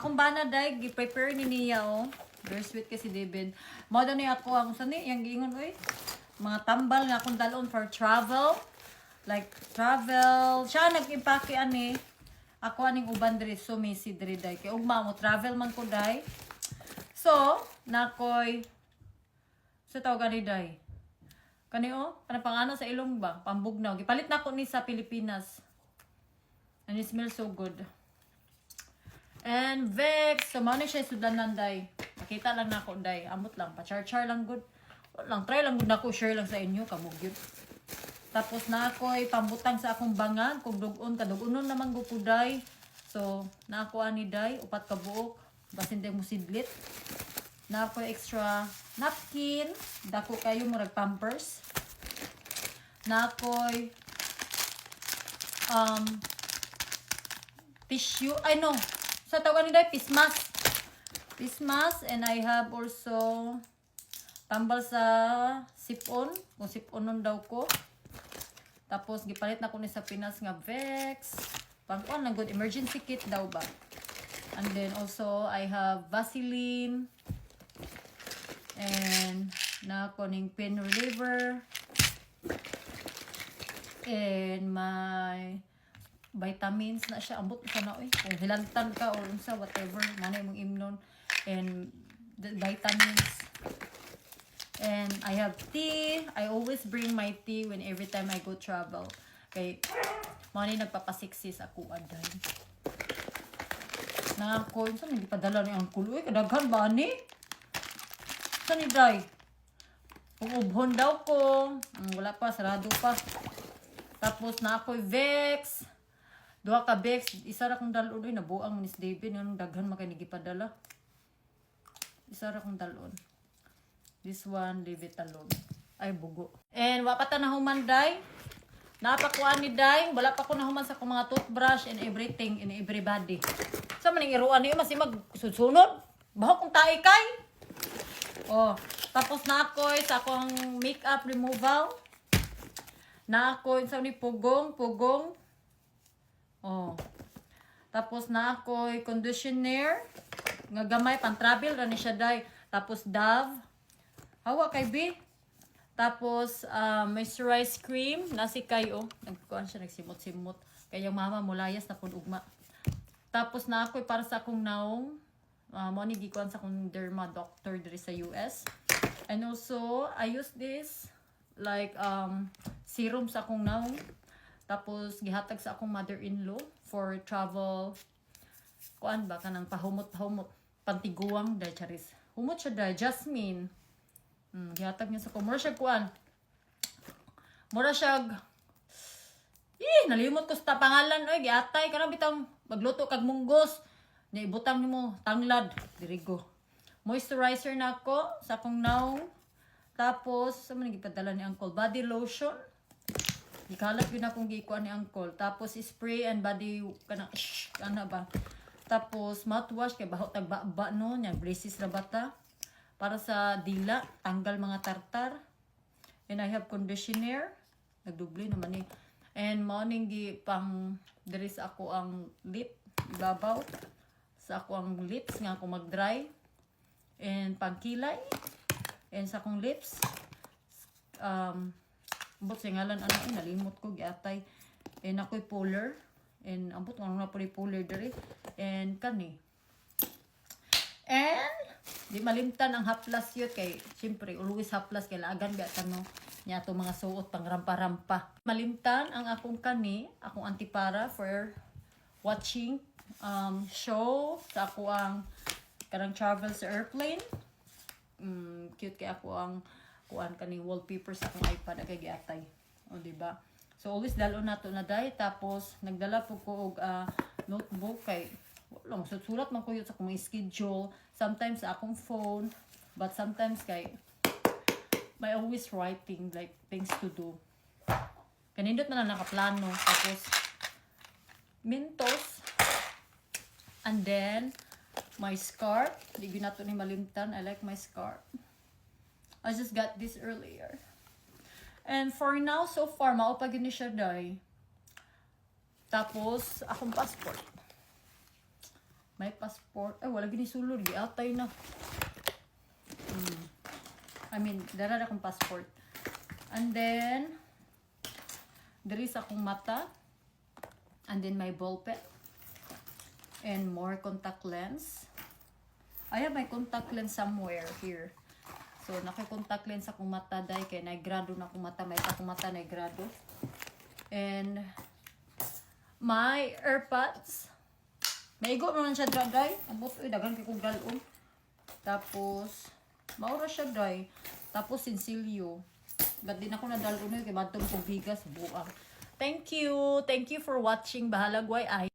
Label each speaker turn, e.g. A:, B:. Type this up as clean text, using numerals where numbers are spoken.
A: akong bana day gi-prepare ni niya oh. Very sweet kasi David. Mo ni ako ang sani yang giingon oy. Mga tambal nga akong dalon for travel. Like travel. Siya nag-impake ani. Ako aning uban diri so messy diri day. Kay ugma mo travel man ko day. So, nakoy sa tawag ni day. Kani oh, pangano sa ilong ba? Pambugnaw. Gipalit na ko ni sa Pilipinas. And it smells so good. And Vex, so mano siya sudanan day. Nakita lang na ako day. Amot lang, pa-char-char lang good. Lang try lang good na ko, share lang sa inyo, kamog yun. Tapos na ako'y pambutang sa akong bangag, kung dugon ka, dugunon naman gupuday. So, na ako ani day, upat ka buok, basin day mo sidlit. Na ako'y extra napkin, dako kayo murag pampers. Na ako'y tissue, ay no, sa tawag ni day, face mask, and I have also tambal sa sipon, kung siponon daw ko. Tapos gipalit na ko ni sa Pinas nga Vex. Pang-on lang good emergency kit daw ba. And then also I have Vaseline and na ko ning pain reliever and my vitamins na siya ambot sa na oy. Kung hilantan ka or unsa whatever man imong imnon and the vitamins. And I have tea. I always bring my tea when every time I go travel. Kay mani nagpapasiksis ako aday. Na ko unsa man gipadala ni angkol oy kadaghan ba ni? Sa ni day. Kung ubhon daw ko, wala pa sarado pa. Tapos na ako'y Vex. Duha ka Vex, isa ra kong dalon oy nabuang ni David nang daghan man kay gipadala. Isa ra kong dalon. This one, leave it alone. Ay, bugo. And wapa ta nahuman, day. Napakuan ni day. Wala pa ko nahuman sa akong mga toothbrush and everything and everybody. Sa maning iruan niyo, mas magsusunod. Bahok kong tae kay. Oh, tapos na ako sa akong makeup removal. Na ako sa ni pugong. Oh. Tapos na ako conditioner. Nga gamay, pan-travel ra ni siya, day. Tapos Dove. Hawa kay B. Tapos, moisturized cream. Nasi kayo. Nagkuhan siya, nagsimot-simot. Kaya yung mama mulayas na ugma. Tapos na ako para sa akong naong. Mo ni gikuan sa akong derma doctor diri sa US. And also, I use this like serum sa akong naong. Tapos, gihatag sa akong mother-in-law for travel. Kuan ba? Kanang pahumot-pahumot. Pantiguang. Dahil charis. Humot siya dahil. Jasmine. Gihatag niya sa ko. Mura siya kuan. Mura siya. Nalimot ko sa pangalan. Oy, giatay. Karang bitang magluto kag munggos. Nya ibutang nimo tanglad. Dirigo. Moisturizer na ako sa akong naong. Tapos, sa man gipadala ni Uncle? Body lotion. Gikalat yun akong gikuan ni Uncle. Tapos, spray and body, kana ba? Tapos, mouthwash. Kaya bahot tagba-ba no. Nya braces na bata. Para sa dila, tanggal mga tartar. And I have conditioner. Nagdubli naman eh. And morning pang dress ako ang lip. Ibabaw. Sa ako ang lips nga ako mag-dry. And pang kilay. And sa akong lips. Ambot sa ngalan ano nalimot ko giatay. And ako'y puller. And ambot nga na po ni puller diri. And kani. And di malimtan ang haplas yun kay siyempre always haplas kay laagan ba tano niya to mga suot pang rampa-rampa. Malimtan ang akong kani, akong antipara for watching show sa ako ang karang travel sa airplane. Cute kay ako ang kuan kani wallpaper sa akong iPad agay giatay. O di ba? So always dalo nato na day tapos nagdala po ko og notebook kay lang sulat man ko yun sa akong schedule. Sometimes sa akong phone, but sometimes kay may always writing like things to do. Kanindot na nakaplano. Tapos Mentos. And then my scarf. Di na to ni malimtan. I like my scarf. I just got this earlier. And for now, so far, maupag ni siya day. Tapos akong passport. May passport. Ay, wala ginisulod. Giatay na. I mean, dara na akong passport. And then, there is akong mata. And then my ball pen. And more contact lens. I have my contact lens somewhere here. So, naki-contact lens akong mata dahil kaya naigrado na akong mata. May akong mata naigrado. And my AirPods. Maigo naman siya dry. Abot, dagan kay kong galon. Tapos, maura siya dry. Tapos, sinsilyo. Ba't din ako nadalon kay batong kong bigas buang. Thank you. Thank you for watching. Bahalag way ay.